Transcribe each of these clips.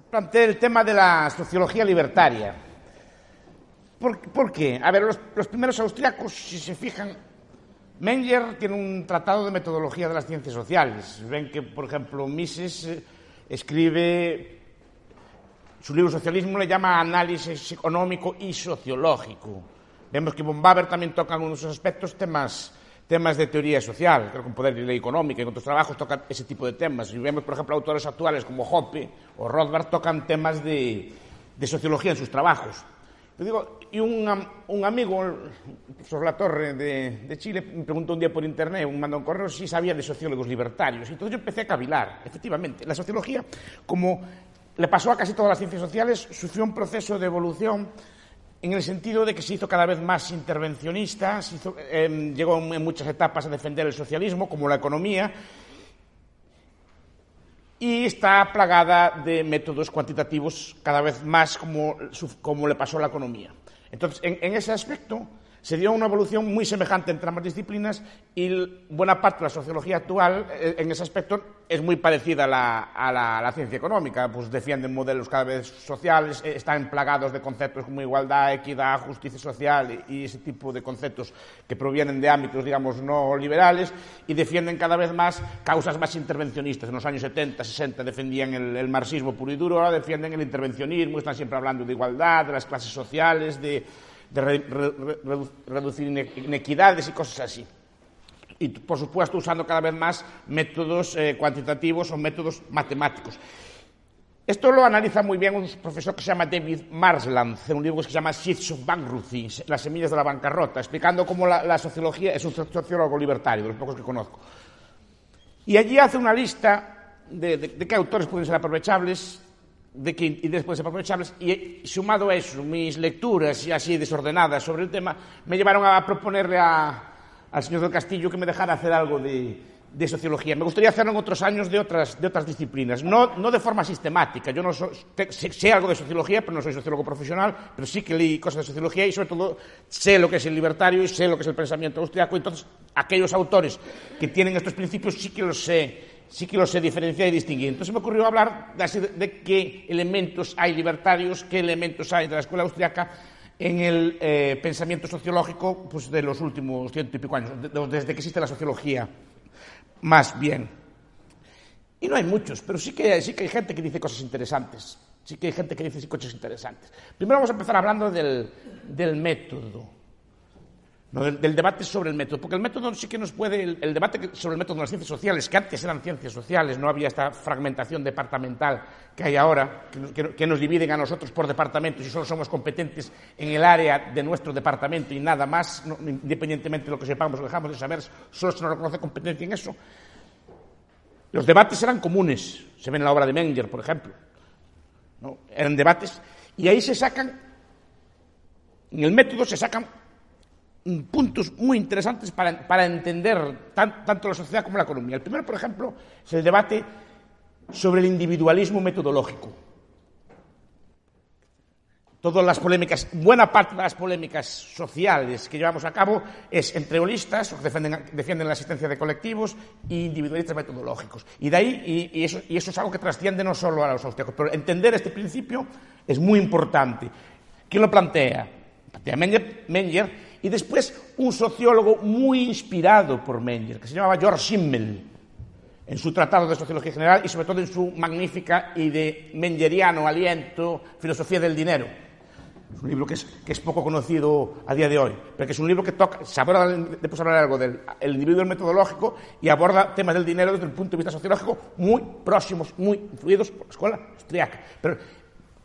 planteé el tema de la sociología libertaria. ¿Por qué? A ver, los primeros austriacos, si se fijan, Menger tiene un tratado de metodología de las ciencias sociales. Ven que, por ejemplo, Mises escribe, su libro Socialismo le llama análisis económico y sociológico. Vemos que von Baber también toca en algunos aspectos temas de teoría social, creo que en Poder y Ley Económica, en otros trabajos tocan ese tipo de temas. Y vemos, por ejemplo, autores actuales como Hoppe o Rothbard tocan temas de sociología en sus trabajos. Yo digo, y un amigo, el profesor Latorre de Chile, me preguntó un día por internet, me mandó un correo si sabía de sociólogos libertarios. Y entonces yo empecé a cavilar. Efectivamente, la sociología, como le pasó a casi todas las ciencias sociales, sufrió un proceso de evolución en el sentido de que se hizo cada vez más intervencionista, llegó en muchas etapas a defender el socialismo, como la economía, y está plagada de métodos cuantitativos cada vez más como le pasó a la economía. Entonces, en ese aspecto se dio una evolución muy semejante entre ambas disciplinas y buena parte de la sociología actual en ese aspecto es muy parecida a la ciencia económica, pues defienden modelos cada vez sociales, están plagados de conceptos como igualdad, equidad, justicia social y ese tipo de conceptos que provienen de ámbitos, digamos, no liberales y defienden cada vez más causas más intervencionistas. En los años 70, 60 defendían el marxismo puro y duro, ahora defienden el intervencionismo, están siempre hablando de igualdad, de las clases sociales, de reducir inequidades y cosas así. Y, por supuesto, usando cada vez más métodos cuantitativos o métodos matemáticos. Esto lo analiza muy bien un profesor que se llama David Marsland, en un libro que se llama Seeds of Bankruptcy, Las semillas de la bancarrota, explicando cómo la sociología es un sociólogo libertario, de los pocos que conozco. Y allí hace una lista de qué autores pueden ser aprovechables, y después aprovechables, y sumado a eso, mis lecturas y así desordenadas sobre el tema, me llevaron a proponerle al señor del Castillo que me dejara hacer algo de sociología. Me gustaría hacerlo en otros años de otras disciplinas, no de forma sistemática. Yo no sé algo de sociología, pero no soy sociólogo profesional, pero sí que leí cosas de sociología y sobre todo sé lo que es el libertario y sé lo que es el pensamiento austriaco. Entonces, aquellos autores que tienen estos principios sí que los sé diferenciar y distinguir. Entonces me ocurrió hablar de qué elementos hay libertarios, qué elementos hay de la escuela austriaca en el pensamiento sociológico pues, de los últimos 100 y pico años, desde que existe la sociología, más bien. Y no hay muchos, pero sí que hay gente que dice cosas interesantes. Sí que hay gente que dice cosas interesantes. Primero vamos a empezar hablando del método. No, del debate sobre el método, porque el método sí que nos puede, el debate sobre el método de las ciencias sociales, que antes eran ciencias sociales, no había esta fragmentación departamental que hay ahora, que nos dividen a nosotros por departamentos y solo somos competentes en el área de nuestro departamento y nada más, no, independientemente de lo que sepamos o dejamos de saber, solo se nos reconoce competencia en eso. Los debates eran comunes, se ve en la obra de Menger, por ejemplo, ¿no? Eran debates, y ahí se sacan, en el método se sacan puntos muy interesantes para entender tanto la sociedad como la economía. El primero, por ejemplo, es el debate sobre el individualismo metodológico. Todas las polémicas, buena parte de las polémicas sociales que llevamos a cabo es entre holistas, que defienden la existencia de colectivos, e individualistas metodológicos. Y de ahí, y eso es algo que trasciende no solo a los austríacos, pero entender este principio es muy importante. ¿Quién lo plantea? Plantea Menger, y después un sociólogo muy inspirado por Menger, que se llamaba George Simmel, en su Tratado de Sociología General y sobre todo en su magnífica y de mengeriano aliento Filosofía del Dinero. Es un libro que es poco conocido a día de hoy, pero que es un libro que toca, se aborda, después hablaré algo del individuo metodológico y aborda temas del dinero desde el punto de vista sociológico muy próximos, muy influidos por la escuela austriaca. Pero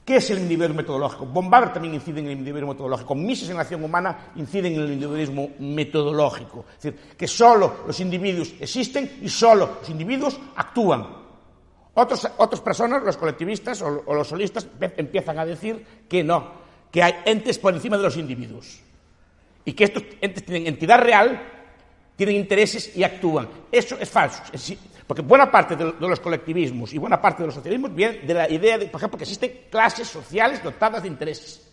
¿qué es el individualismo metodológico? Von Baber también incide en el individualismo metodológico. Mises en la acción humana inciden en el individualismo metodológico. Es decir, que solo los individuos existen y solo los individuos actúan. Otras personas, los colectivistas o los solistas, empiezan a decir que no, que hay entes por encima de los individuos. Y que estos entes tienen entidad real, tienen intereses y actúan. Eso es falso. Porque buena parte de los colectivismos y buena parte de los socialismos viene de la idea de, por ejemplo, que existen clases sociales dotadas de intereses.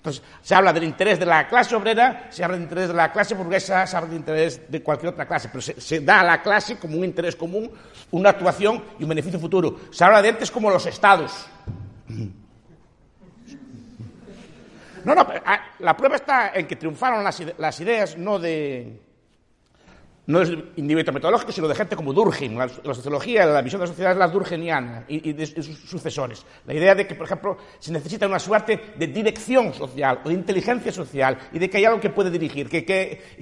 Entonces, se habla del interés de la clase obrera, se habla del interés de la clase burguesa, se habla del interés de cualquier otra clase, pero se da a la clase como un interés común, una actuación y un beneficio futuro. Se habla de entes como los estados. No, la prueba está en que triunfaron las ideas no del individuo metodológico, sino de gente como Durkheim. La sociología, la visión de la sociedad es la durkheimiana y de sus sucesores. La idea de que, por ejemplo, se necesita una suerte de dirección social o de inteligencia social y de que hay algo que puede dirigir y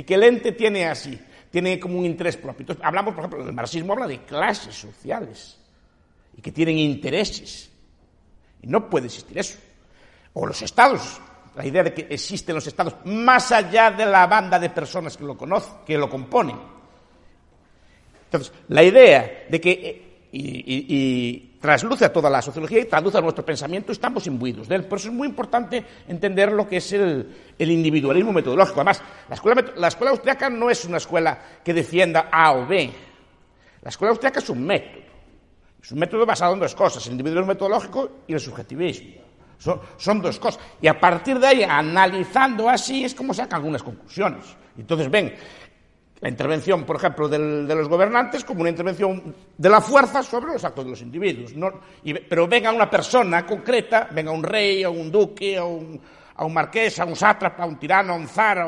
que el ente tiene como un interés propio. Entonces, hablamos, por ejemplo, el marxismo habla de clases sociales y que tienen intereses. Y no puede existir eso. O los estados. La idea de que existen los estados más allá de la banda de personas que lo conocen, que lo componen. Entonces, la idea de que, y trasluce a toda la sociología y traduce a nuestro pensamiento, estamos imbuidos de él. Por eso es muy importante entender lo que es el individualismo metodológico. Además, la escuela austriaca no es una escuela que defienda A o B. La escuela austriaca es un método. Es un método basado en dos cosas, el individualismo metodológico y el subjetivismo. Son dos cosas. Y a partir de ahí, analizando así, es como sacan algunas conclusiones. Entonces ven la intervención, por ejemplo, de los gobernantes como una intervención de la fuerza sobre los actos de los individuos. Pero ven a una persona concreta, ven a un rey, a un duque, a un marqués, a un sátrapa, a un tirano, a un zar,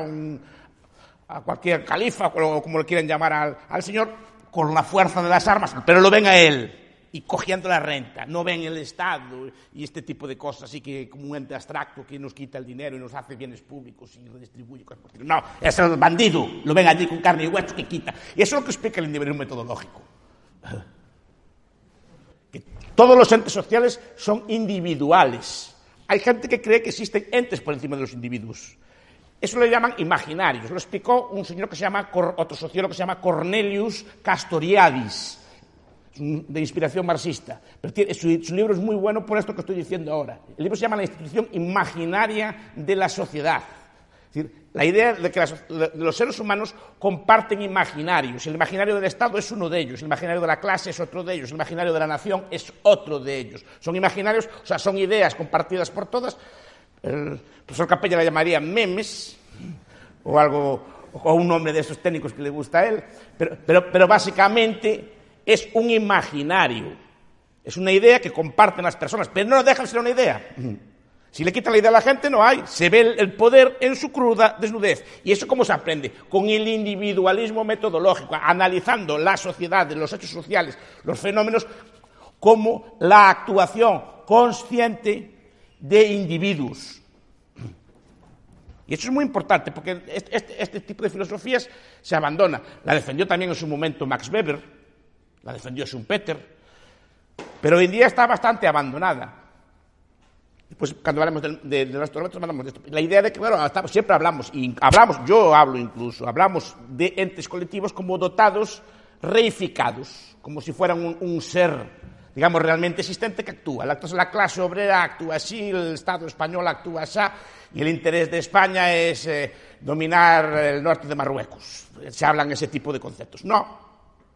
a cualquier califa, o como le quieren llamar al señor, con la fuerza de las armas, pero lo ven a él. Y cogiendo la renta, no ven el Estado y este tipo de cosas, así que como un ente abstracto que nos quita el dinero y nos hace bienes públicos y redistribuye cosas. No, es el bandido, lo ven allí con carne y hueso que quita. Y eso es lo que explica el individualismo metodológico. Que todos los entes sociales son individuales. Hay gente que cree que existen entes por encima de los individuos. Eso lo llaman imaginarios. Lo explicó un señor que se llama, otro sociólogo que se llama Cornelius Castoriadis, de inspiración marxista. Pero su libro es muy bueno por esto que estoy diciendo ahora. El libro se llama La institución imaginaria de la sociedad. Es decir, la idea de que los seres humanos comparten imaginarios. El imaginario del Estado es uno de ellos, el imaginario de la clase es otro de ellos, el imaginario de la nación es otro de ellos. Son imaginarios, o sea, son ideas compartidas por todas. El profesor Capella la llamaría memes, o un nombre de esos técnicos que le gusta a él, pero básicamente es un imaginario, es una idea que comparten las personas, pero no dejan de ser una idea. Si le quitan la idea a la gente, no hay. Se ve el poder en su cruda desnudez. ¿Y eso cómo se aprende? Con el individualismo metodológico, analizando la sociedad, los hechos sociales, los fenómenos, como la actuación consciente de individuos. Y eso es muy importante, porque este tipo de filosofías se abandona. La defendió también en su momento Max Weber, la defendió Schumpeter, pero hoy en día está bastante abandonada. Después, cuando hablemos de los tormentos, hablamos de esto. La idea de que, bueno, siempre hablamos, yo hablo incluso, hablamos de entes colectivos como dotados, reificados, como si fueran un ser, digamos, realmente existente que actúa. Entonces, la clase obrera actúa así, el Estado español actúa así, y el interés de España es dominar el norte de Marruecos. Se hablan ese tipo de conceptos. No.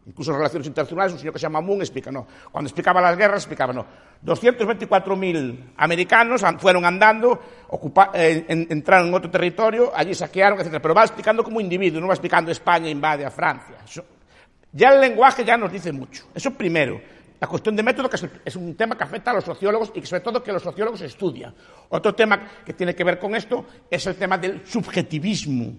Incluso en relaciones internacionales, un señor que se llama Moon explica, no. Cuando explicaba las guerras, explicaba, no. 224.000 americanos fueron andando, entraron en otro territorio, allí saquearon, etc. Pero va explicando como individuo, no va explicando España invade a Francia. Ya el lenguaje ya nos dice mucho. Eso primero. La cuestión de método, que es un tema que afecta a los sociólogos y que sobre todo que los sociólogos estudian. Otro tema que tiene que ver con esto es el tema del subjetivismo.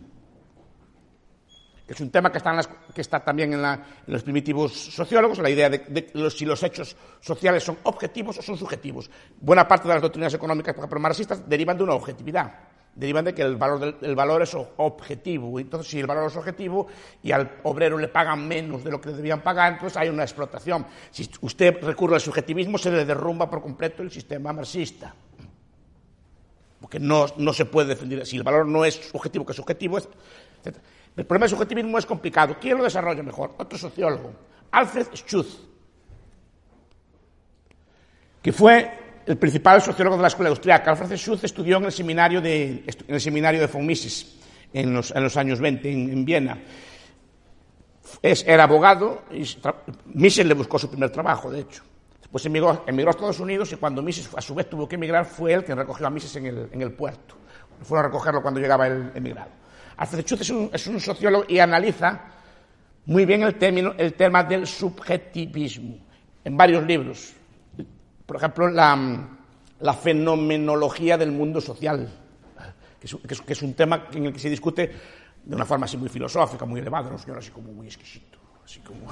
Es un tema que está también en los primitivos sociólogos, la idea de si los hechos sociales son objetivos o son subjetivos. Buena parte de las doctrinas económicas, por ejemplo, marxistas, derivan de una objetividad, derivan de que el valor es objetivo. Entonces, si el valor es objetivo y al obrero le pagan menos de lo que le debían pagar, entonces hay una explotación. Si usted recurre al subjetivismo, se le derrumba por completo el sistema marxista. Porque no se puede defender. Si el valor no es objetivo, que es subjetivo, etc. El problema del subjetivismo es complicado. ¿Quién lo desarrolla mejor? Otro sociólogo, Alfred Schuth, que fue el principal sociólogo de la escuela austriaca. Alfred Schuth estudió en el seminario de von Mises en los años 20 en Viena. Era abogado y Mises le buscó su primer trabajo, de hecho. Después emigró a Estados Unidos y cuando Mises a su vez tuvo que emigrar, fue él quien recogió a Mises en el puerto. fueron a recogerlo cuando llegaba el emigrado. Alfred Schutz es un sociólogo y analiza muy bien el tema del subjetivismo en varios libros. Por ejemplo, la fenomenología del mundo social, que es un tema en el que se discute de una forma así muy filosófica, muy elevada, un señor así como muy exquisito, así como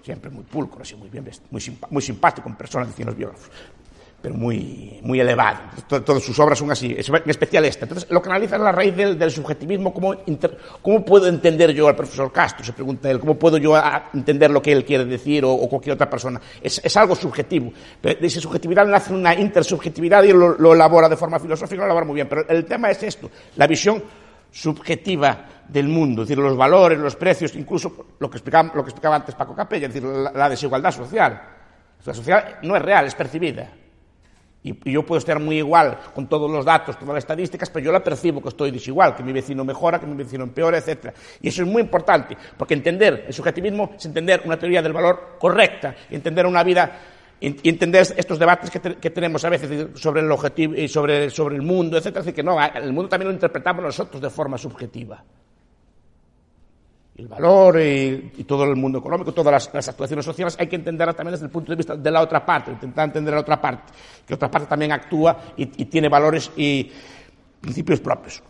siempre muy pulcro, así muy bien vestido, muy simpático en persona, decían los biógrafos, pero muy elevado. Todas sus obras son así, en especial esta. Entonces, lo que analiza es la raíz del subjetivismo. ¿Cómo puedo entender yo al profesor Castro? Se pregunta él. ¿Cómo puedo yo entender lo que él quiere decir o cualquier otra persona? Es algo subjetivo. Pero de esa subjetividad nace una intersubjetividad y lo elabora de forma filosófica, lo elabora muy bien. Pero el tema es esto, la visión subjetiva del mundo, es decir, los valores, los precios, incluso lo que explicaba antes Paco Capella, es decir, la desigualdad social. La sociedad no es real, es percibida. Y yo puedo estar muy igual con todos los datos, todas las estadísticas, pero yo la percibo que estoy desigual, que mi vecino mejora, que mi vecino empeora, etc. Y eso es muy importante, porque entender el subjetivismo es entender una teoría del valor correcta, y entender una vida, y entender estos debates que tenemos a veces sobre el objetivo y sobre el mundo, etc. Es decir, que no, el mundo también lo interpretamos nosotros de forma subjetiva. El valor y todo el mundo económico, todas las actuaciones sociales, hay que entenderlas también desde el punto de vista de la otra parte, intentar entender la otra parte, que la otra parte también actúa y tiene valores y principios propios.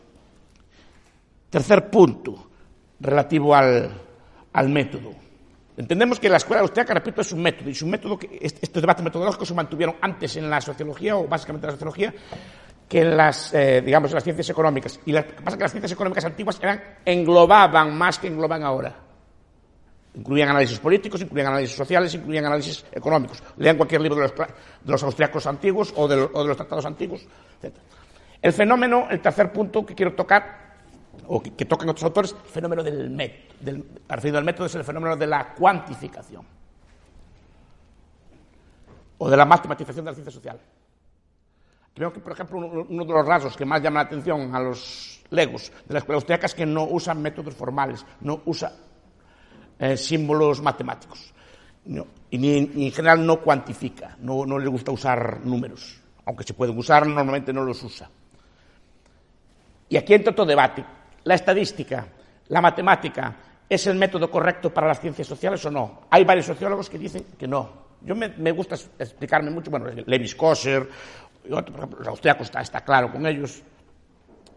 Tercer punto, relativo al método. Entendemos que la escuela austríaca, repito, es un método, y es un método que estos debates metodológicos se mantuvieron antes en la sociología, o básicamente en la sociología, que en las ciencias económicas. Y lo que pasa es que las ciencias económicas antiguas englobaban más que engloban ahora. Incluían análisis políticos, incluían análisis sociales, incluían análisis económicos. Lean cualquier libro de los austriacos antiguos o de los tratados antiguos, etc. El fenómeno, el tercer punto que quiero tocar, o que tocan otros autores, el fenómeno del método. Referido al método es el fenómeno de la cuantificación o de la matematización de la ciencia social. Creo que, por ejemplo, uno de los rasgos que más llama la atención a los legos de la escuela austríaca es que no usan métodos formales, no usa símbolos matemáticos, y en general no cuantifica, no le gusta usar números, aunque se pueden usar, normalmente no los usa. Y aquí entra otro debate. ¿La estadística, la matemática, es el método correcto para las ciencias sociales o no? Hay varios sociólogos que dicen que no. Yo me gusta explicarme mucho, bueno, Lévis-Kosser, y otro, por ejemplo, los austriacos está claro con ellos.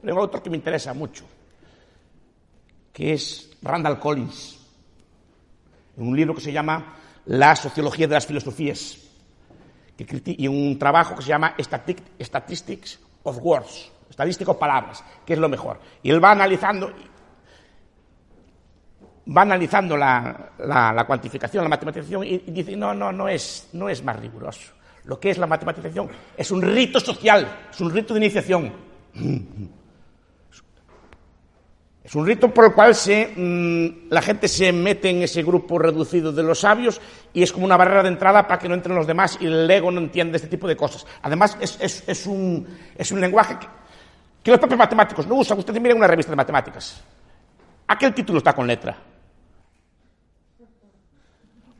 Pero hay otro que me interesa mucho, que es Randall Collins, en un libro que se llama La sociología de las filosofías, y un trabajo que se llama Statistics of Words, estadística o palabras, que es lo mejor. Y él va analizando la cuantificación, la matematización, y dice, no es más riguroso. Lo que es la matematización es un rito social, es un rito de iniciación. Es un rito por el cual la gente se mete en ese grupo reducido de los sabios y es como una barrera de entrada para que no entren los demás y el ego no entiende este tipo de cosas. Además, es un lenguaje que los propios matemáticos no usan. Ustedes miren una revista de matemáticas. Aquel título está con letra.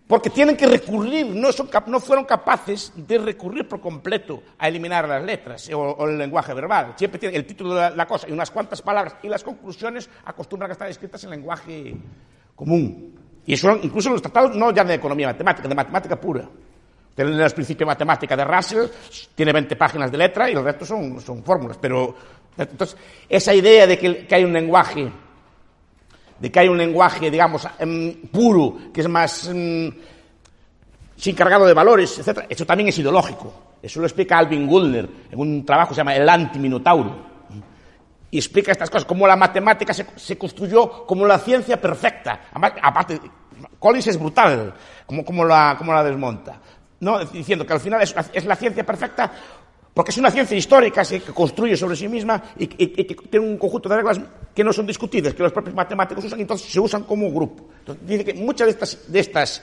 Porque tienen que recurrir, no fueron capaces de recurrir por completo a eliminar las letras o el lenguaje verbal. Siempre tienen el título de la cosa y unas cuantas palabras, y las conclusiones acostumbran a estar escritas en lenguaje común. Y eso incluso en los tratados, no ya de economía matemática, de matemática pura. Tienen los principios de matemática de Russell, tiene 20 páginas de letra y el resto son fórmulas. Pero entonces, esa idea de que hay un lenguaje, digamos, puro, que es más sin cargado de valores, etc. Eso también es ideológico. Eso lo explica Alvin Guldner en un trabajo que se llama El Antiminotauro. Y explica estas cosas, cómo la matemática se construyó como la ciencia perfecta. Aparte, Collins es brutal, como la desmonta, ¿no? Diciendo que al final es la ciencia perfecta porque es una ciencia histórica que construye sobre sí misma y que tiene un conjunto de reglas que no son discutidas, que los propios matemáticos usan y entonces se usan como grupo. Entonces, dice que muchas de estas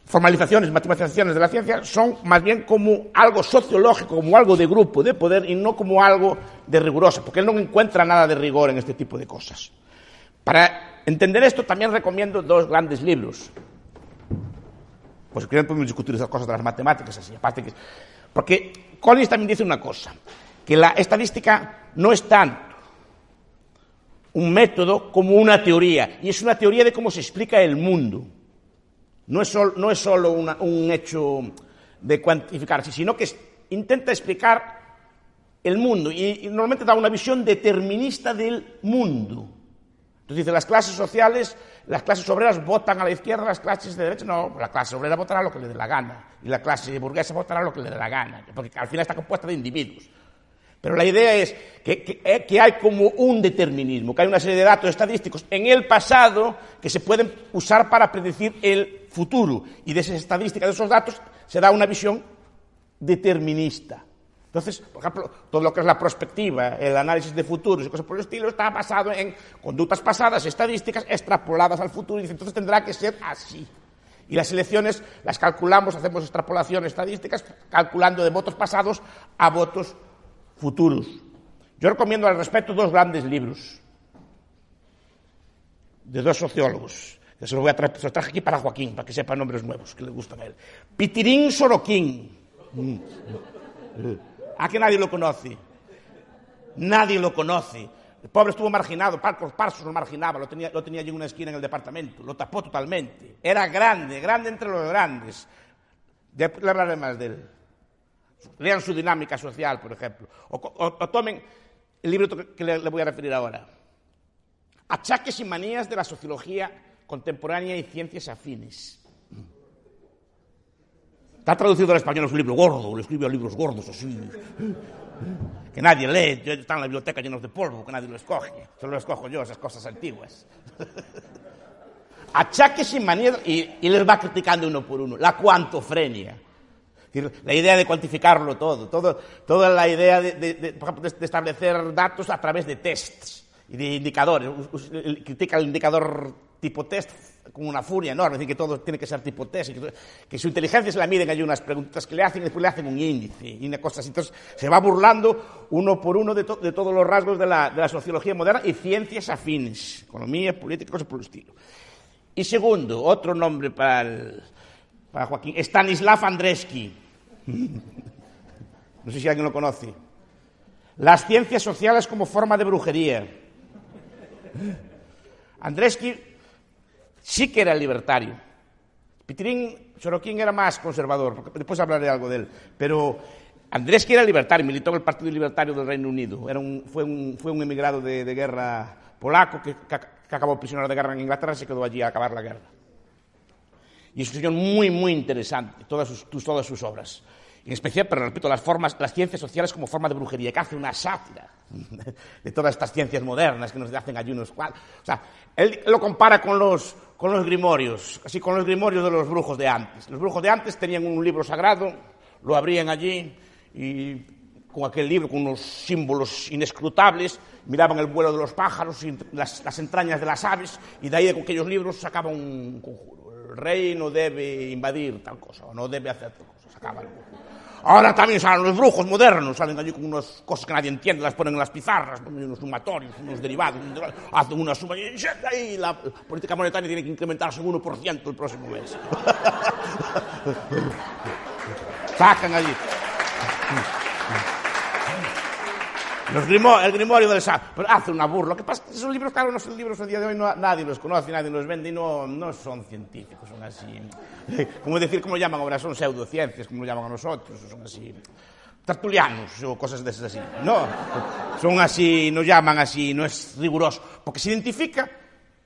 formalizaciones, matematizaciones de la ciencia son más bien como algo sociológico, como algo de grupo, de poder, y no como algo de riguroso, porque él no encuentra nada de rigor en este tipo de cosas. Para entender esto también recomiendo dos grandes libros. Pues si quieren podemos discutir esas cosas de las matemáticas así, aparte que... Porque Collins también dice una cosa, que la estadística no es tanto un método como una teoría, y es una teoría de cómo se explica el mundo. No es solo un hecho de cuantificarse, sino que intenta explicar el mundo, y normalmente da una visión determinista del mundo. Entonces dice, las clases sociales, las clases obreras votan a la izquierda, las clases de derecha no, la clase obrera votará lo que le dé la gana, y la clase burguesa votará lo que le dé la gana, porque al final está compuesta de individuos. Pero la idea es que hay como un determinismo, que hay una serie de datos estadísticos en el pasado que se pueden usar para predecir el futuro, y de esas estadísticas, de esos datos, se da una visión determinista. Entonces, por ejemplo, todo lo que es la prospectiva, el análisis de futuros y cosas por el estilo, está basado en conductas pasadas, estadísticas extrapoladas al futuro, y dice, entonces tendrá que ser así. Y las elecciones las calculamos, hacemos extrapolaciones estadísticas, calculando de votos pasados a votos futuros. Yo recomiendo al respecto 2 grandes libros de 2 sociólogos, que se los traje aquí para Joaquín, para que sepa nombres nuevos, que le gustan a él. Pitirín Sorokin. ¿A que nadie lo conoce? Nadie lo conoce. El pobre estuvo marginado, Parsons lo marginaba, lo tenía allí en una esquina en el departamento, lo tapó totalmente. Era grande entre los grandes. Ya le hablaré más de él. Lean su dinámica social, por ejemplo. O tomen el libro que le voy a referir ahora. Achaques y manías de la sociología contemporánea y ciencias afines. Está traducido al español, es un libro gordo, le escribe a libros gordos así, que nadie lee, está en la biblioteca llenos de polvo, que nadie lo escoge, solo lo escojo yo, esas cosas antiguas. Achaques y manías, y les va criticando uno por uno. La cuantofrenia, la idea de cuantificarlo toda la idea de establecer datos a través de tests y de indicadores. Critica el indicador tipo test con una furia enorme, es decir, que todo tiene que ser tipo test, y que su inteligencia se la miden, hay unas preguntas que le hacen y después le hacen un índice y una cosa así. Entonces se va burlando uno por uno de todos los rasgos de la sociología moderna y ciencias afines, economía, política, cosas por el estilo. Y segundo, otro nombre para Joaquín, Stanislav Andreevsky. No sé si alguien lo conoce. Las ciencias sociales como forma de brujería. Andreevsky sí que era libertario. Pitirín Sorokin era más conservador, porque después hablaré algo de él. Pero Andreevsky era libertario, militó en el Partido Libertario del Reino Unido. Fue un emigrado de guerra polaco que acabó prisionero de guerra en Inglaterra y se quedó allí a acabar la guerra. Y es un señor muy, muy interesante, todas sus obras. En especial, pero repito, las ciencias sociales como forma de brujería, que hace una sátira de todas estas ciencias modernas que nos hacen allí unos cuadros. O sea, él lo compara con los grimorios, así con los grimorios de los brujos de antes. Los brujos de antes tenían un libro sagrado, lo abrían allí y con aquel libro, con unos símbolos inescrutables, miraban el vuelo de los pájaros y las entrañas de las aves, y de ahí de aquellos libros sacaban un conjuro. El rey no debe invadir tal cosa, o no debe hacer tal cosa, sacaban el conjuro. Ahora también salen los brujos modernos, salen allí con unas cosas que nadie entiende, las ponen en las pizarras, ponen unos sumatorios, unos derivados, hacen una suma y la política monetaria tiene que incrementarse un 1% el próximo mes. Sacan allí. El grimorio del Sá, pero hace una burla. Lo que pasa es que esos libros, claro, no son libros a día de hoy, nadie los conoce, nadie los vende y no son científicos, son así. ¿Cómo decir cómo lo llaman ahora? Son pseudociencias, como lo llaman a nosotros, son así. Tertulianos o cosas de esas así. No, son así, no llaman así, no es riguroso. Porque se identifica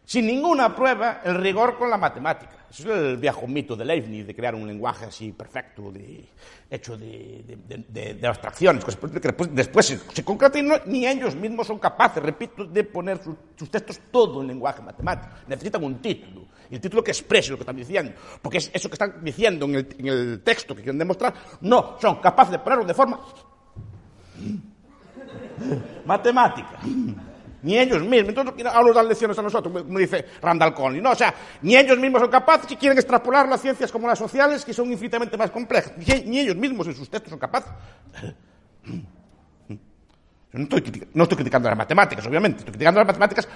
sin ninguna prueba el rigor con la matemática. Eso es el viejo mito de Leibniz, de crear un lenguaje así perfecto, hecho de abstracciones, que después se concreta y ni ellos mismos son capaces, repito, de poner sus textos todo en lenguaje matemático. Necesitan un título, y el título que exprese lo que están diciendo, porque es eso que están diciendo en el texto que quieren demostrar, no son capaces de ponerlo de forma matemática. Ni ellos mismos. Entonces, ahora nos dan lecciones a nosotros, como dice Randall Conley. No, o sea, ni ellos mismos son capaces y quieren extrapolar las ciencias como las sociales, que son infinitamente más complejas. Ni ellos mismos en sus textos son capaces. No estoy criticando las matemáticas, obviamente. Estoy criticando las matemáticas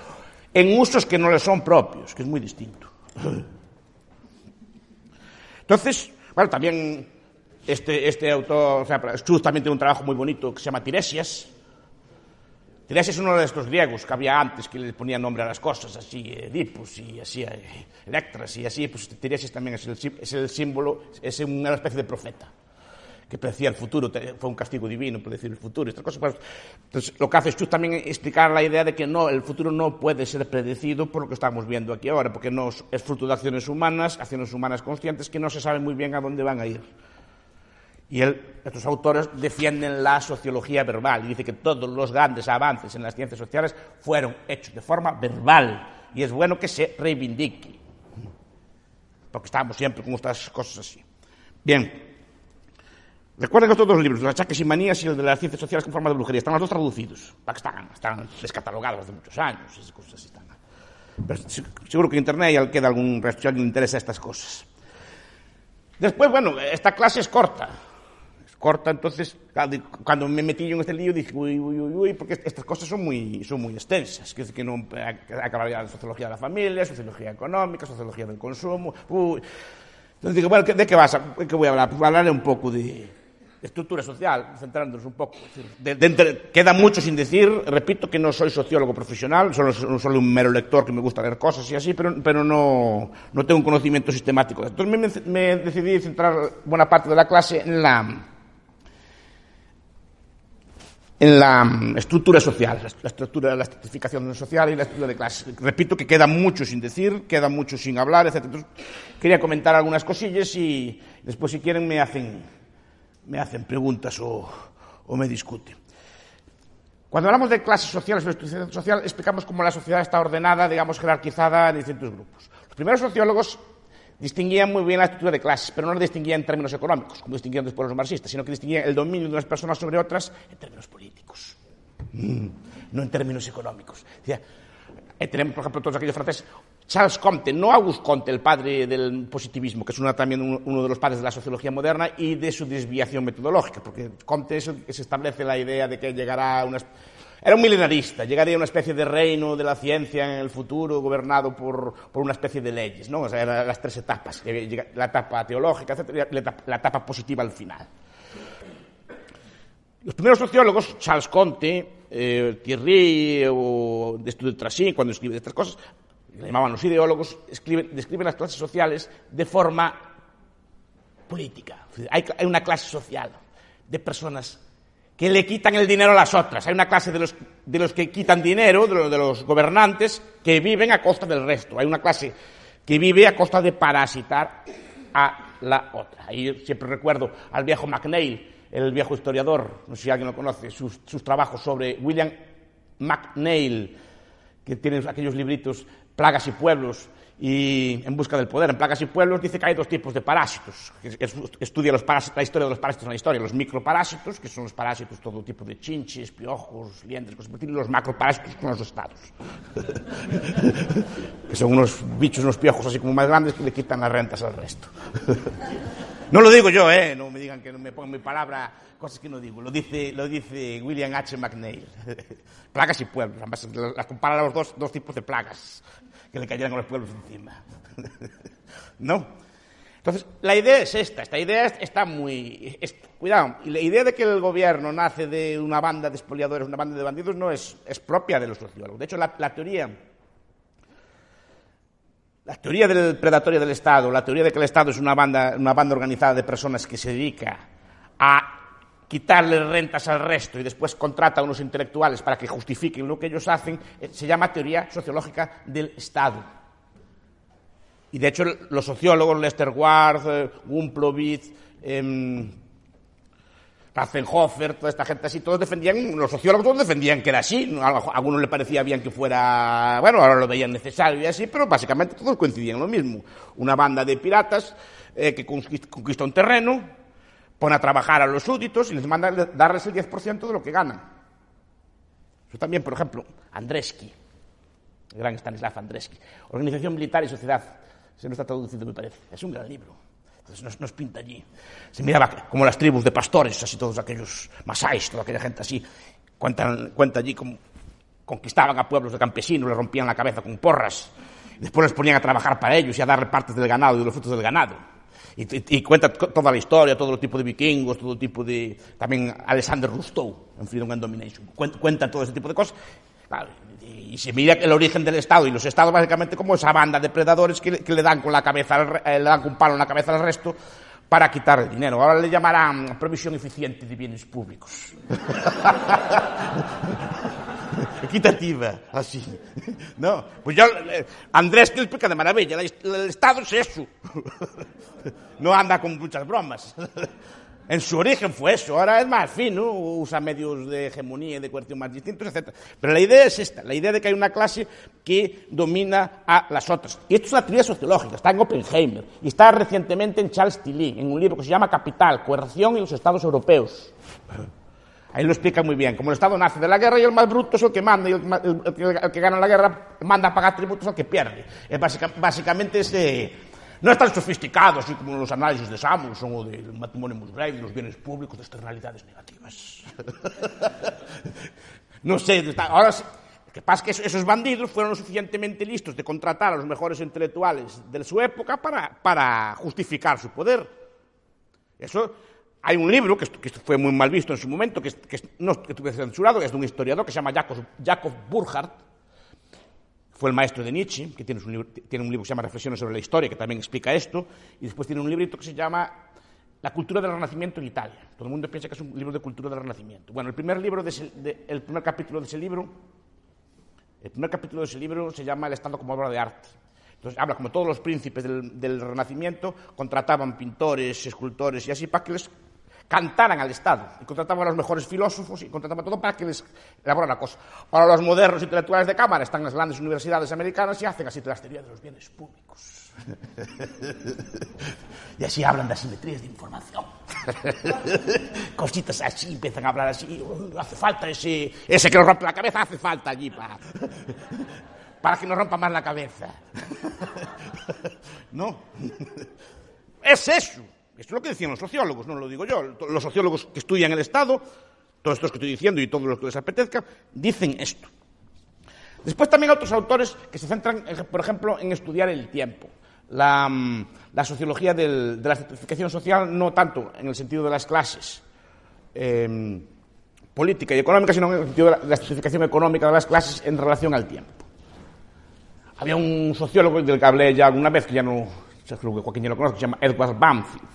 en usos que no les son propios, que es muy distinto. Entonces, bueno, también Este autor, o sea, Schultz también tiene un trabajo muy bonito que se llama Tiresias. Tiresias es uno de estos griegos que había antes que le ponían nombre a las cosas, así Edipus y así Electras y así, pues Tiresias también es el símbolo, es una especie de profeta que predecía el futuro, fue un castigo divino predecir el futuro, estas cosas. Pues, entonces, lo que hace Schultz también es explicar la idea de que no, el futuro no puede ser predecido por lo que estamos viendo aquí ahora, porque no es fruto de acciones humanas conscientes que no se sabe muy bien a dónde van a ir. Y estos autores defienden la sociología verbal y dice que todos los grandes avances en las ciencias sociales fueron hechos de forma verbal y es bueno que se reivindique, porque estamos siempre con estas cosas así. Bien, recuerden que estos dos libros, Los achaques y manías y el de las ciencias sociales con forma de brujería, están los dos traducidos, están descatalogados hace muchos años, esas cosas así están. Pero seguro que en Internet ya queda algún resto, si a alguien le interesa estas cosas. Después, bueno, esta clase es corta, entonces, cuando me metí yo en este lío dije, uy, porque estas cosas son muy extensas, que no acabaría la sociología de la familia, sociología económica, sociología del consumo, Entonces digo, bueno, ¿de qué voy a hablar? Pues hablaré un poco de estructura social, centrándonos un poco. Queda mucho sin decir, repito que no soy sociólogo profesional, soy un mero lector que me gusta leer cosas y así, pero no tengo un conocimiento sistemático. Entonces me decidí centrar buena parte de la clase en la estructura social, la estratificación social y la estructura de clases. Repito que queda mucho sin decir, queda mucho sin hablar, etc. Entonces, quería comentar algunas cosillas y después, si quieren, me hacen preguntas o me discuten. Cuando hablamos de clases sociales o estructuración social, explicamos cómo la sociedad está ordenada, digamos, jerarquizada en distintos grupos. Los primeros sociólogos distinguían muy bien la estructura de clases, pero no la distinguían en términos económicos, como distinguían después los marxistas, sino que distinguían el dominio de unas personas sobre otras en términos políticos, no en términos económicos. Tenemos, por ejemplo, todos aquellos franceses. Charles Comte, no Auguste Comte, el padre del positivismo, que es también uno de los padres de la sociología moderna y de su desviación metodológica, porque Comte es el que se establece la idea de que llegará era un milenarista, llegaría a una especie de reino de la ciencia en el futuro, gobernado por una especie de leyes, ¿no? O sea, eran las tres etapas, la etapa teológica, etc., y la etapa positiva al final. Los primeros sociólogos, Charles Comte, Thierry o Destutt-Trachy, cuando escribe estas cosas, le llamaban los ideólogos, describen las clases sociales de forma política. Hay una clase social de personas que le quitan el dinero a las otras. Hay una clase de los que quitan dinero, de los gobernantes, que viven a costa del resto. Hay una clase que vive a costa de parasitar a la otra. Ahí siempre recuerdo al viejo MacNeil, el viejo historiador, no sé si alguien lo conoce, sus trabajos sobre William MacNeil, que tiene aquellos libritos, Plagas y Pueblos, y En busca del poder. En Plagas y Pueblos dice que hay dos tipos de parásitos. Estudia la historia de los parásitos en la historia. Los microparásitos, que son los parásitos, todo tipo de chinches, piojos, liendres, cosas por el estilo, y los macroparásitos, que son los estados. Que son unos bichos, unos piojos así como más grandes que le quitan las rentas al resto. No lo digo yo, no me digan que no me pongan mi palabra, cosas que no digo. Lo dice William H. MacNeil. Plagas y pueblos. Además, las compara los dos tipos de plagas que le cayeran a los pueblos encima. ¿No? Entonces, la idea es esta idea está muy... cuidado, y la idea de que el gobierno nace de una banda de expoliadores, una banda de bandidos, no es propia de los sociólogos. De hecho, la teoría del predatorio del Estado, la teoría de que el Estado es una banda organizada de personas que se dedica a quitarle rentas al resto y después contrata a unos intelectuales para que justifiquen lo que ellos hacen, se llama teoría sociológica del Estado. Y de hecho los sociólogos, Lester Ward, Gumplowitz, Ratzenhofer, toda esta gente así, los sociólogos todos defendían que era así. A algunos le parecía bien que fuera, ahora lo veían necesario y así, pero básicamente todos coincidían en lo mismo. Una banda de piratas que conquista un terreno, pone a trabajar a los súbditos y les manda darles el 10% de lo que ganan. Eso también, por ejemplo, Andreski, el gran Stanislav Andreski, Organización Militar y Sociedad, se nos está traducido, me parece, es un gran libro. Entonces nos pinta allí. Se miraba como las tribus de pastores, así todos aquellos masáis, toda aquella gente así. Cuenta allí cómo conquistaban a pueblos de campesinos, les rompían la cabeza con porras, y después les ponían a trabajar para ellos y a darle partes del ganado y de los frutos del ganado. Y cuenta toda la historia, todo tipo de vikingos, todo tipo de... También Alexander Rousseau, en Freedom and Domination. Cuenta todo ese tipo de cosas. Claro, y se mira el origen del Estado, y los Estados básicamente como esa banda de depredadores que le dan con la cabeza, le dan con un palo en la cabeza al resto para quitar el dinero. Ahora le llamarán provisión eficiente de bienes públicos. Equitativa, así. No, pues yo, Andrés que lo explica de maravilla, el Estado es eso. No anda con muchas bromas. En su origen fue eso, ahora es más fino, usa medios de hegemonía y de coerción más distintos, etc. Pero la idea es esta, la idea de que hay una clase que domina a las otras. Y esto es una teoría sociológica, está en Oppenheimer, y está recientemente en Charles Tilly, en un libro que se llama Capital, Coerción y los Estados Europeos. Ahí lo explica muy bien, como el Estado nace de la guerra y el más bruto es el que manda, y el que gana la guerra manda a pagar tributos al que pierde. Es básicamente no es tan sofisticado así como los análisis de Samuelson o del matrimonio Musgrave, de los bienes públicos, de externalidades negativas. No sé, ahora lo que pasa es que esos bandidos fueron lo suficientemente listos de contratar a los mejores intelectuales de su época para justificar su poder. Eso, hay un libro que fue muy mal visto en su momento, que estuvo censurado, que es de un historiador que se llama Jacob Burckhardt. Fue el maestro de Nietzsche, que tiene un libro que se llama Reflexiones sobre la historia, que también explica esto, y después tiene un librito que se llama La cultura del Renacimiento en Italia. Todo el mundo piensa que es un libro de cultura del Renacimiento. Bueno, el primer capítulo de ese libro se llama El Estado como obra de arte. Entonces habla como todos los príncipes del Renacimiento contrataban pintores, escultores y así para que les cantaran al Estado, y contrataban a los mejores filósofos y contrataban todo para que les elaboraran la cosa. Ahora los modernos intelectuales de cámara están en las grandes universidades americanas y hacen así las teorías de los bienes públicos. Y así hablan de asimetrías de información. Cositas así, empiezan a hablar así. Hace falta ese que nos rompe la cabeza, hace falta allí para que nos rompa más la cabeza. No. Es eso. Esto es lo que decían los sociólogos, no lo digo yo. Los sociólogos que estudian el Estado, todos estos que estoy diciendo y todos los que les apetezca, dicen esto. Después también hay otros autores que se centran, por ejemplo, en estudiar el tiempo. La sociología de la estratificación social, no tanto en el sentido de las clases política y económica, sino en el sentido de la estratificación económica de las clases en relación al tiempo. Había un sociólogo del que hablé ya alguna vez, que ya no, creo que Joaquín ya lo conoce, que se llama Edward Banfield.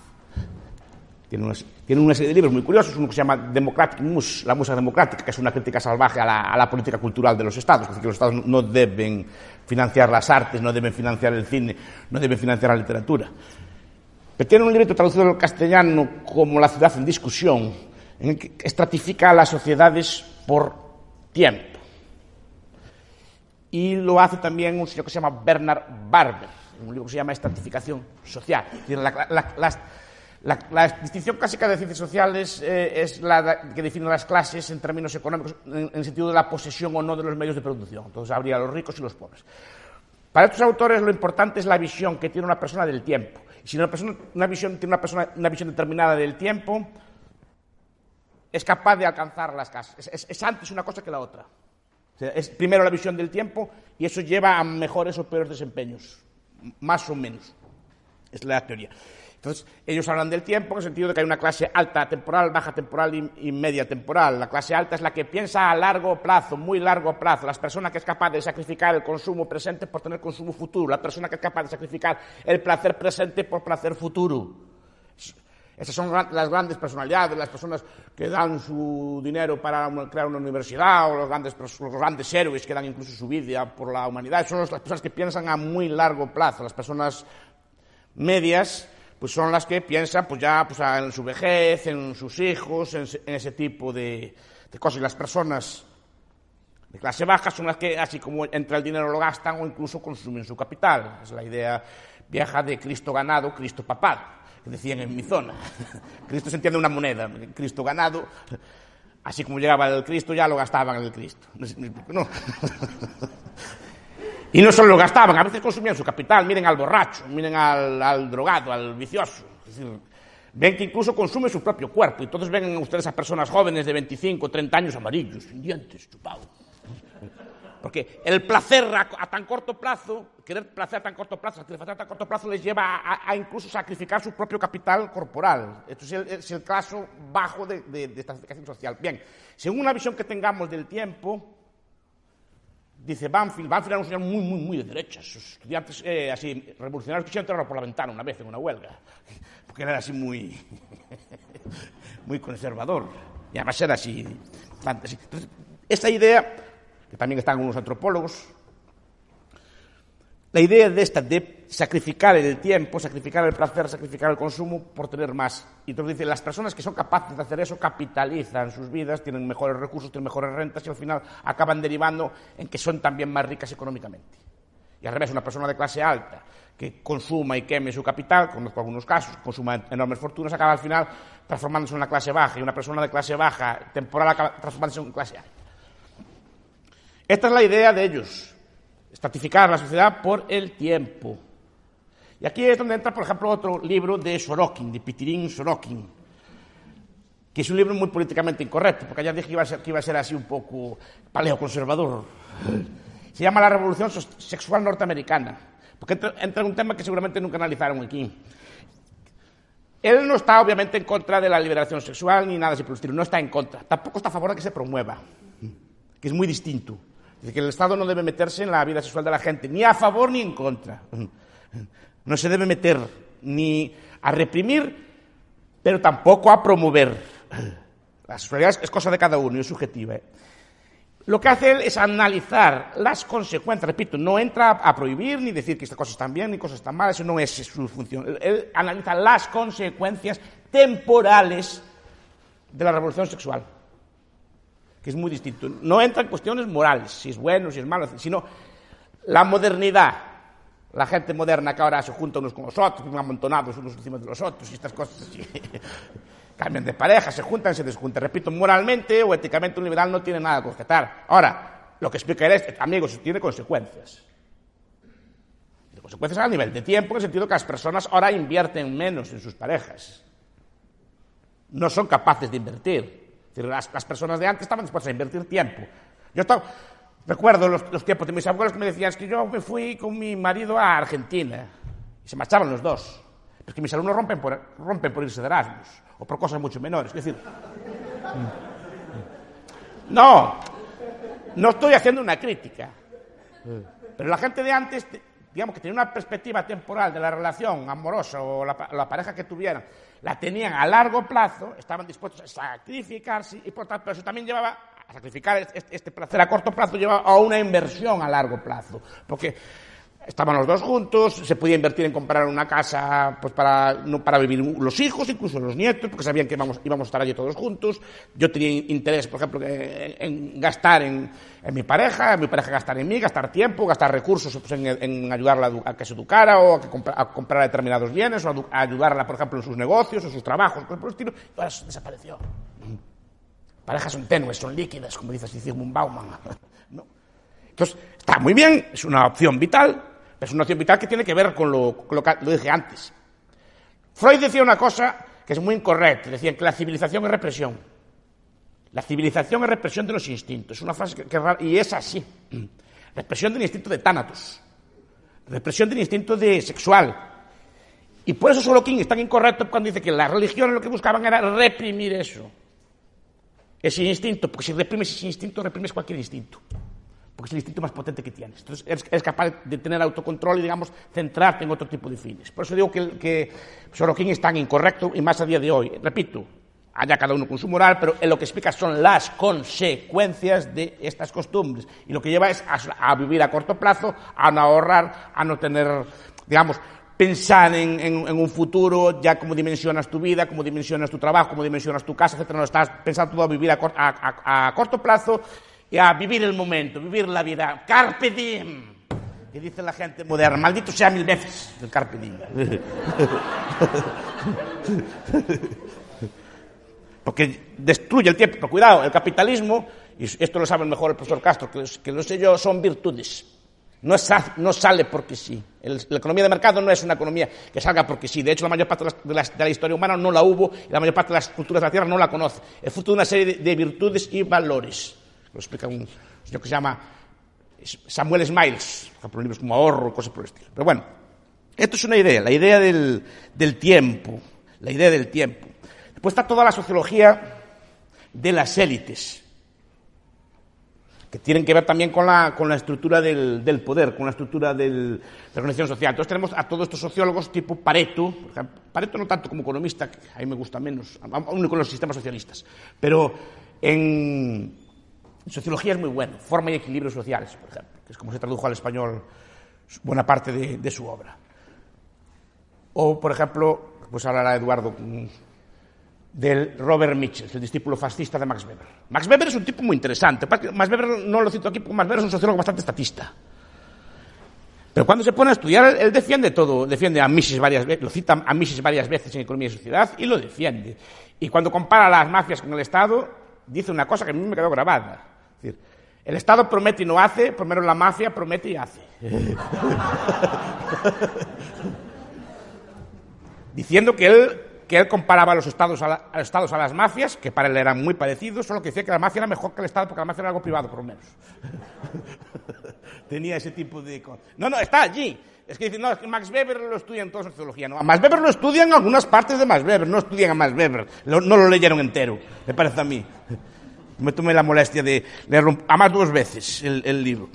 Tiene una serie de libros muy curiosos, uno que se llama Democratic Mus, la musa democrática, que es una crítica salvaje a la política cultural de los Estados, es decir, que los Estados no deben financiar las artes, no deben financiar el cine, no deben financiar la literatura. Pero tiene un libro traducido al castellano como La ciudad en discusión, en el que estratifica a las sociedades por tiempo. Y lo hace también un señor que se llama Bernard Barber, un libro que se llama Estratificación social. Tiene la distinción clásica de ciencias sociales es la que define las clases en términos económicos, en el sentido de la posesión o no de los medios de producción. Entonces habría los ricos y los pobres. Para estos autores lo importante es la visión que tiene una persona del tiempo. Y si una visión determinada del tiempo, es capaz de alcanzar las casas. Es antes una cosa que la otra. O sea, es primero la visión del tiempo y eso lleva a mejores o peores desempeños, más o menos. Es la teoría. Entonces, ellos hablan del tiempo en el sentido de que hay una clase alta temporal, baja temporal y media temporal. La clase alta es la que piensa a largo plazo, muy largo plazo. La persona que es capaz de sacrificar el consumo presente por tener consumo futuro. La persona que es capaz de sacrificar el placer presente por placer futuro. Esas son las grandes personalidades, las personas que dan su dinero para crear una universidad, o los grandes héroes que dan incluso su vida por la humanidad. Son las personas que piensan a muy largo plazo. Las personas medias pues son las que piensan en su vejez, en sus hijos, en ese tipo de cosas. Y las personas de clase baja son las que, así como entra el dinero, lo gastan o incluso consumen su capital. Es la idea vieja de Cristo ganado, Cristo papado, que decían en mi zona. Cristo se entiende una moneda, Cristo ganado, así como llegaba el Cristo, ya lo gastaban en el Cristo. No. Y no solo lo gastaban, a veces consumían su capital. Miren al borracho, miren al drogado, al vicioso. Es decir, ven que incluso consume su propio cuerpo. Y entonces ven ustedes a personas jóvenes de 25, 30 años amarillos, sin dientes, chupados. porque el placer a tan corto plazo, querer placer a tan corto plazo, satisfacer a tan corto plazo, les lleva a incluso sacrificar su propio capital corporal. Esto es el caso bajo de estratificación social. Bien, según una visión que tengamos del tiempo, dice Banfield era un señor muy de derecha. Sus estudiantes así revolucionarios quisieron tirarlo por la ventana una vez en una huelga, porque él era así muy conservador, y además era así. Entonces, esta idea, que también están unos antropólogos, la idea de sacrificar el tiempo, sacrificar el placer, sacrificar el consumo por tener más. Y entonces dice, las personas que son capaces de hacer eso capitalizan sus vidas, tienen mejores recursos, tienen mejores rentas y al final acaban derivando en que son también más ricas económicamente. Y al revés, una persona de clase alta que consuma y queme su capital, conozco algunos casos, consuma enormes fortunas, acaba al final transformándose en una clase baja, y una persona de clase baja temporal acaba transformándose en clase alta. Esta es la idea de ellos, estratificar la sociedad por el tiempo. Y aquí es donde entra, por ejemplo, otro libro de Sorokin, de Pitirin Sorokin, que es un libro muy políticamente incorrecto, porque ya dije que iba a ser así un poco paleoconservador. Se llama La Revolución Sexual Norteamericana, porque entra en un tema que seguramente nunca analizaron aquí. Él no está, obviamente, en contra de la liberación sexual ni nada así por el estilo, no está en contra. Tampoco está a favor de que se promueva, que es muy distinto. Dice que el Estado no debe meterse en la vida sexual de la gente, ni a favor ni en contra. No se debe meter ni a reprimir, pero tampoco a promover. La sexualidad es cosa de cada uno y es subjetiva. Lo que hace él es analizar las consecuencias. Repito, no entra a prohibir ni decir que estas cosas están bien ni cosas están mal, eso no es su función. Él analiza las consecuencias temporales de la revolución sexual, que es muy distinto. No entra en cuestiones morales, si es bueno, si es malo, sino la modernidad. La gente moderna que ahora se junta unos con los otros, viven amontonados unos encima de los otros y estas cosas así. Cambian de pareja, se juntan, se desjuntan. Repito, moralmente o éticamente un liberal no tiene nada que objetar. Ahora, lo que explica él es, amigos, tiene consecuencias. Tiene consecuencias a nivel de tiempo, en el sentido que las personas ahora invierten menos en sus parejas. No son capaces de invertir. Las personas de antes estaban dispuestas a invertir tiempo. Recuerdo los tiempos de mis abuelos que me decían, es que yo me fui con mi marido a Argentina y se marchaban los dos. Pero es que mis alumnos rompen por irse de Erasmus o por cosas mucho menores. Es decir, no estoy haciendo una crítica, pero la gente de antes, digamos que tenía una perspectiva temporal de la relación amorosa o la pareja que tuvieran, la tenían a largo plazo, estaban dispuestos a sacrificarse y por tanto eso también llevaba a sacrificar este placer a corto plazo, llevaba a una inversión a largo plazo, porque estaban los dos juntos, se podía invertir en comprar una casa pues para vivir los hijos, incluso los nietos, porque sabían que íbamos a estar allí todos juntos. Yo tenía interés, por ejemplo, en gastar en mi pareja gastar en mí, gastar tiempo, gastar recursos pues, en ayudarla a que se educara o a comprar determinados bienes o a ayudarla, por ejemplo, en sus negocios o sus trabajos, por el estilo. Y ahora eso desapareció. Parejas son tenues, son líquidas, como dice Zygmunt Bauman. ¿No? Entonces, está muy bien, es una opción vital, pero es una opción vital que tiene que ver con lo que lo dije antes. Freud decía una cosa que es muy incorrecta, decía que la civilización es represión. La civilización es represión de los instintos. Es una frase que es rara, y es así. Represión del instinto de tánatos. Represión del instinto de sexual. Y por eso Sorokin es tan incorrecto cuando dice que las religiones lo que buscaban era reprimir eso. Ese instinto, porque si reprimes ese instinto, reprimes cualquier instinto. Porque es el instinto más potente que tienes. Entonces, eres capaz de tener autocontrol y, digamos, centrarte en otro tipo de fines. Por eso digo que Sorokin es tan incorrecto, y más a día de hoy. Repito, allá cada uno con su moral, pero en lo que explica son las consecuencias de estas costumbres. Y lo que lleva es a vivir a corto plazo, a no ahorrar, a no tener, digamos, pensar en un futuro, ya cómo dimensionas tu vida, cómo dimensionas tu trabajo, cómo dimensionas tu casa, etc. No, estás pensando todo a vivir a corto plazo y a vivir el momento, vivir la vida. Carpe diem, que dice la gente moderna. Maldito sea 1000 veces el carpe diem. Porque destruye el tiempo. Pero cuidado, el capitalismo, y esto lo sabe mejor el profesor Castro, que lo sé yo, son virtudes. No sale porque sí. La economía de mercado no es una economía que salga porque sí. De hecho, la mayor parte de la historia humana no la hubo y la mayor parte de las culturas de la Tierra no la conoce. Es fruto de una serie de virtudes y valores. Lo explica un señor que se llama Samuel Smiles, por ejemplo, libros como Ahorro, cosas por el estilo. Pero bueno, esto es una idea, la idea del tiempo, la idea del tiempo. Después está toda la sociología de las élites, que tienen que ver también con la estructura del poder, con la estructura de la organización social. Entonces tenemos a todos estos sociólogos tipo Pareto, por ejemplo. Pareto no tanto como economista, que a mí me gusta menos, aún con los sistemas socialistas, pero en sociología es muy bueno, Forma y equilibrios sociales, por ejemplo, que es como se tradujo al español buena parte de su obra. O, por ejemplo, pues hablará Eduardo del Robert Michels, el discípulo fascista de Max Weber. Max Weber es un tipo muy interesante. Max Weber no lo cito aquí porque Max Weber es un sociólogo bastante estatista. Pero cuando se pone a estudiar, él defiende todo, defiende a Mises varias veces, lo cita a Mises varias veces en Economía y Sociedad y lo defiende. Y cuando compara las mafias con el Estado, dice una cosa que a mí me quedó grabada. Es decir, el Estado promete y no hace, primero la mafia promete y hace. Diciendo que él comparaba a los estados a las mafias, que para él eran muy parecidos, solo que decía que la mafia era mejor que el Estado porque la mafia era algo privado, por lo menos. Tenía ese tipo de cosas. No, está allí. Es que dicen, no, es que Max Weber lo estudian toda sociología. No, a Max Weber lo estudian algunas partes de Max Weber, no estudian a Max Weber. No lo leyeron entero, me parece a mí. Me tomé la molestia de leerlo además 2 veces el libro.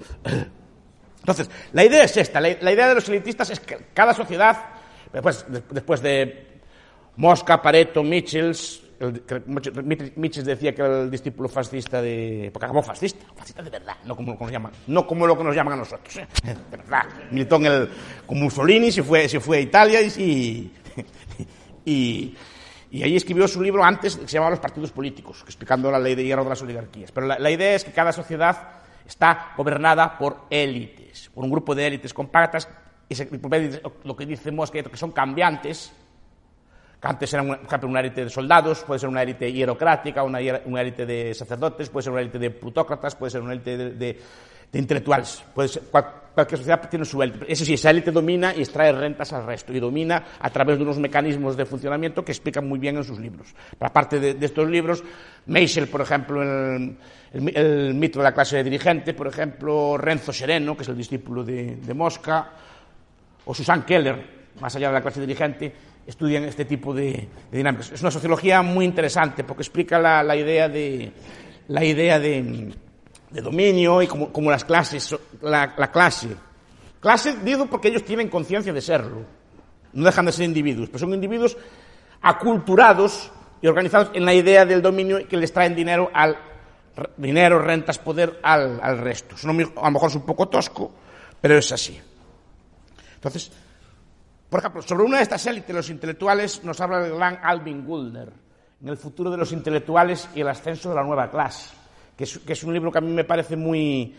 Entonces, la idea es esta. La idea de los elitistas es que cada sociedad, después de Mosca, Pareto, Michels decía que era el discípulo fascista porque acabó fascista de verdad, no como lo que nos llaman a nosotros, de verdad. Militó con Mussolini, se fue a Italia y ahí escribió su libro antes, que se llamaba Los partidos políticos, explicando la ley de hierro de las oligarquías. Pero la idea es que cada sociedad está gobernada por élites, por un grupo de élites compactas, y lo que dice Mosca, que son cambiantes. Antes era, por ejemplo, una élite de soldados, puede ser una élite hierocrática, una élite de sacerdotes, puede ser una élite de plutócratas, puede ser una élite de intelectuales. Puede ser, cualquier sociedad tiene su élite. Eso sí, esa élite domina y extrae rentas al resto, y domina a través de unos mecanismos de funcionamiento que explican muy bien en sus libros. Pero aparte de estos libros, Meisel, por ejemplo, el mito de la clase dirigente, por ejemplo, Renzo Sereno, que es el discípulo de Mosca, o Susan Keller, más allá de la clase dirigente, estudian este tipo de dinámicas. Es una sociología muy interesante porque explica la idea de dominio y como las clases, la clase digo porque ellos tienen conciencia de serlo, no dejan de ser individuos, pero son individuos aculturados y organizados en la idea del dominio que les traen dinero, rentas, poder al resto. A lo mejor es un poco tosco, pero es así. Entonces, por ejemplo, sobre una de estas élites, los intelectuales, nos habla el gran Alvin Goldner, en El futuro de los intelectuales y el ascenso de la nueva clase, que es un libro que a mí me parece muy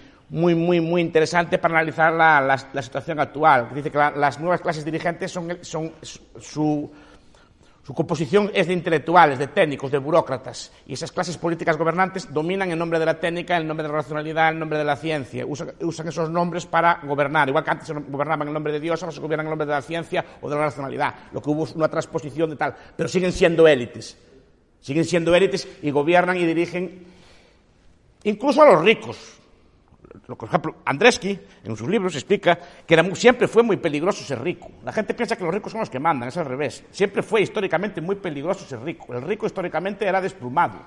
interesante para analizar la situación actual. Dice que las nuevas clases dirigentes su composición es de intelectuales, de técnicos, de burócratas, y esas clases políticas gobernantes dominan en nombre de la técnica, en nombre de la racionalidad, en nombre de la ciencia. Usan esos nombres para gobernar. Igual que antes gobernaban en nombre de Dios, ahora se gobiernan en nombre de la ciencia o de la racionalidad. Lo que hubo es una transposición de tal. Pero siguen siendo élites. Siguen siendo élites y gobiernan y dirigen incluso a los ricos. Por ejemplo, Andreski, en sus libros, explica que siempre fue muy peligroso ser rico. La gente piensa que los ricos son los que mandan, es al revés. Siempre fue históricamente muy peligroso ser rico. El rico históricamente era desplumado.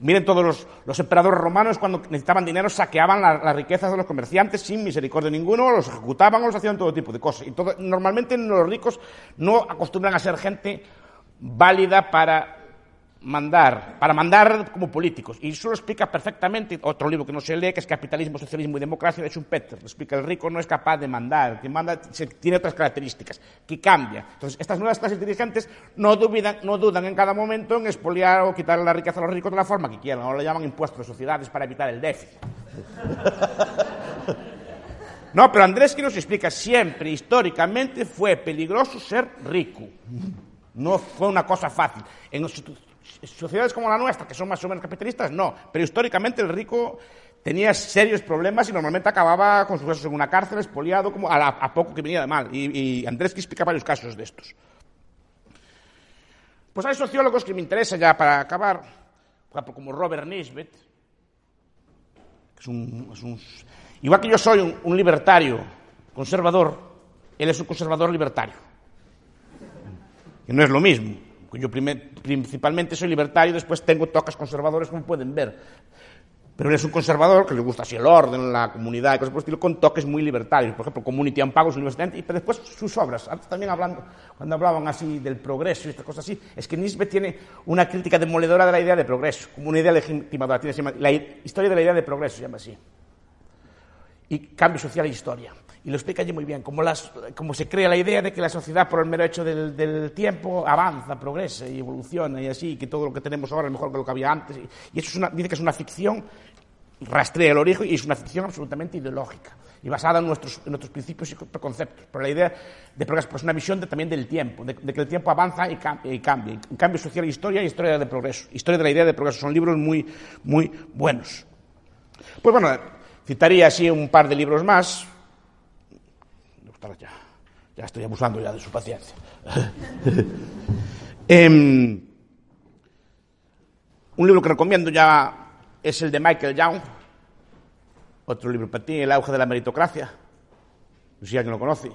Miren todos los emperadores romanos, cuando necesitaban dinero, saqueaban las riquezas de los comerciantes sin misericordia ninguna, los ejecutaban o los hacían todo tipo de cosas. Y normalmente los ricos no acostumbran a ser gente válida para mandar como políticos, y eso lo explica perfectamente otro libro que no se lee, que es Capitalismo, Socialismo y Democracia, de Schumpeter. Lo explica: el rico no es capaz de mandar, el que manda tiene otras características, que cambia. Entonces, estas nuevas clases dirigentes no dudan en cada momento en expoliar o quitar la riqueza a los ricos de la forma que quieran. Ahora lo llaman impuestos de sociedades para evitar el déficit. No, pero Andreski nos explica: siempre, históricamente, fue peligroso ser rico. No fue una cosa fácil. En sociedades como la nuestra, que son más o menos capitalistas, no. Pero históricamente el rico tenía serios problemas y normalmente acababa con sus huesos en una cárcel, expoliado, como a poco que venía de mal. Y Andreski explica varios casos de estos. Pues hay sociólogos que me interesan ya para acabar, por ejemplo, como Robert Nisbet, que es un Igual que yo soy un libertario conservador, él es un conservador libertario. Que no es lo mismo. Yo principalmente soy libertario, después tengo toques conservadores, como pueden ver. Pero él es un conservador que le gusta así el orden, la comunidad y cosas por el estilo, con toques muy libertarios. Por ejemplo, Community and Power, pero después sus obras. Antes también cuando hablaban así del progreso y estas cosas así, es que Nietzsche tiene una crítica demoledora de la idea de progreso, como una idea legitimadora. La historia de la idea de progreso se llama así. Y cambio social e historia. Y lo explica allí muy bien, cómo se crea la idea de que la sociedad, por el mero hecho del tiempo, avanza, progresa y evoluciona y así, que todo lo que tenemos ahora es mejor que lo que había antes. Y eso dice que es una ficción, rastrea el origen, y es una ficción absolutamente ideológica y basada en nuestros principios y preconceptos. Pero la idea de progreso es una visión también del tiempo, de que el tiempo avanza y cambia. En cambio social e historia de progreso. Historia de la idea de progreso. Son libros muy, muy buenos. Pues bueno, citaría así un par de libros más. Ya estoy abusando ya de su paciencia. Un libro que recomiendo ya es el de Michael Young, otro libro para ti, El auge de la meritocracia, no sé si alguien lo conoce,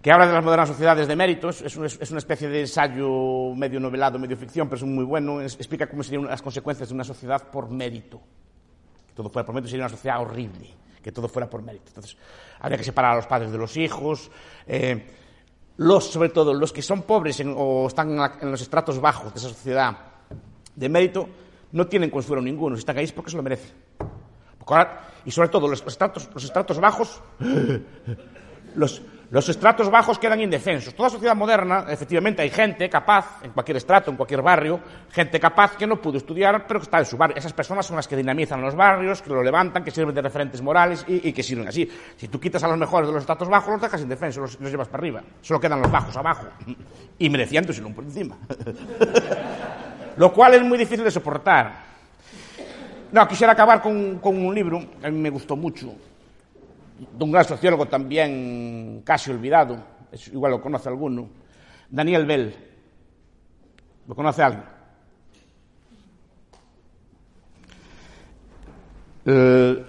que habla de las modernas sociedades de méritos. Es una especie de ensayo medio novelado, medio ficción, pero es muy bueno. Explica cómo serían las consecuencias de una sociedad por mérito. Que todo fuera por mérito sería una sociedad horrible, que todo fuera por mérito. Entonces, habría que separar a los padres de los hijos, sobre todo los que son pobres o están en los estratos bajos de esa sociedad de mérito, no tienen consuelo ninguno, si están ahí es porque se lo merecen. Y sobre todo los estratos bajos, los estratos bajos quedan indefensos. Toda sociedad moderna, efectivamente, hay gente capaz, en cualquier estrato, en cualquier barrio, gente capaz que no pudo estudiar, pero que está en su barrio. Esas personas son las que dinamizan los barrios, que lo levantan, que sirven de referentes morales y que sirven así. Si tú quitas a los mejores de los estratos bajos, los dejas indefensos, los llevas para arriba. Solo quedan los bajos abajo, y mereciéndoselo por encima. Lo cual es muy difícil de soportar. No, quisiera acabar con un libro que a mí me gustó mucho, de un gran sociólogo también casi olvidado, igual lo conoce alguno, Daniel Bell. ¿Lo conoce alguien?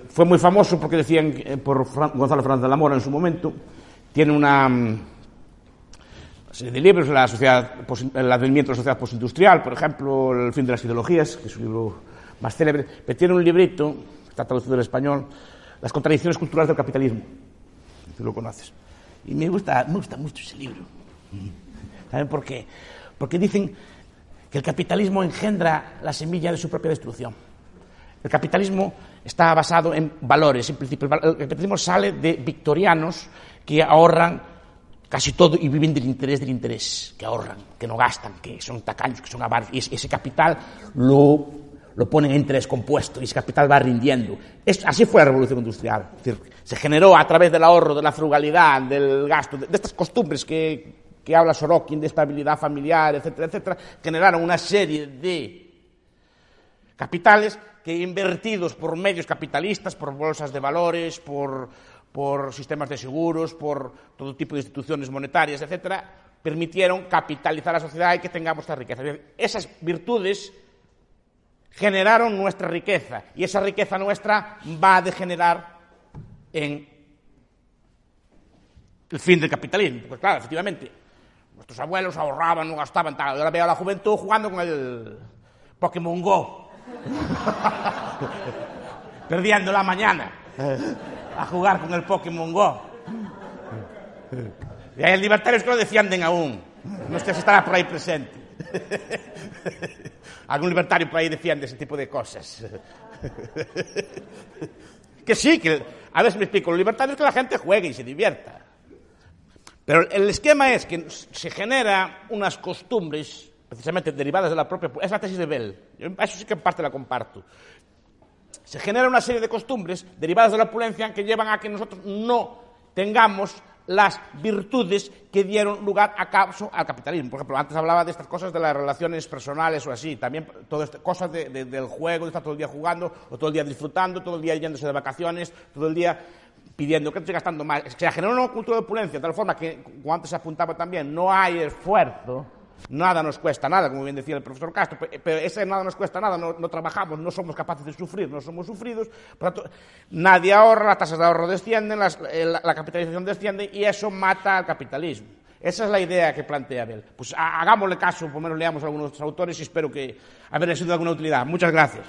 Fue muy famoso porque decían por Gonzalo Fernández de la Mora en su momento. Tiene una serie de libros, el advenimiento de la sociedad postindustrial, por ejemplo, El fin de las ideologías, que es un libro más célebre, pero tiene un librito, está traducido al español, Las contradicciones culturales del capitalismo. Tú lo conoces. Y me gusta mucho ese libro. ¿Saben por qué? Porque dicen que el capitalismo engendra la semilla de su propia destrucción. El capitalismo está basado en valores, en principios. El capitalismo sale de victorianos que ahorran casi todo y viven del interés, que ahorran, que no gastan, que son tacaños, que son avaros. Y ese capital lo ponen en interés compuesto y ese capital va rindiendo. Así fue la revolución industrial. Es decir, se generó a través del ahorro, de la frugalidad, del gasto, de estas costumbres que habla Sorokin, de estabilidad familiar, etcétera, etcétera, generaron una serie de capitales que, invertidos por medios capitalistas, por bolsas de valores, por sistemas de seguros, por todo tipo de instituciones monetarias, etcétera, permitieron capitalizar la sociedad y que tengamos esta riqueza. Esas virtudes generaron nuestra riqueza y esa riqueza nuestra va a degenerar en el fin del capitalismo. Pues claro, efectivamente, nuestros abuelos ahorraban, no gastaban, tal. Ahora veo a la juventud jugando con el Pokémon Go. Perdiendo la mañana a jugar con el Pokémon Go. Y hay libertarios que lo defienden aún. No sé si estará por ahí presente. Algún libertario por ahí defiende ese tipo de cosas. Que sí, que a ver si me explico. Los libertarios es que la gente juegue y se divierta. Pero el esquema es que se genera unas costumbres, precisamente derivadas de la propia... Es la tesis de Bell. Eso sí que en parte la comparto. Se genera una serie de costumbres derivadas de la opulencia que llevan a que nosotros no tengamos las virtudes que dieron lugar al capitalismo. Por ejemplo, antes hablaba de estas cosas de las relaciones personales o así, también todas estas cosas del juego, de estar todo el día jugando, o todo el día disfrutando, todo el día yéndose de vacaciones, todo el día pidiendo que estoy gastando más. Se genera una cultura de opulencia, de tal forma que, como antes se apuntaba también, no hay esfuerzo, Nada nos cuesta nada, como bien decía el profesor Castro, pero ese nada nos cuesta nada, no trabajamos, no somos capaces de sufrir, no somos sufridos, por tanto, nadie ahorra, las tasas de ahorro descienden, la capitalización desciende y eso mata al capitalismo. Esa es la idea que plantea Bell. Pues hagámosle caso, por lo menos leamos a algunos de nuestros autores y espero que haberle sido de alguna utilidad. Muchas gracias.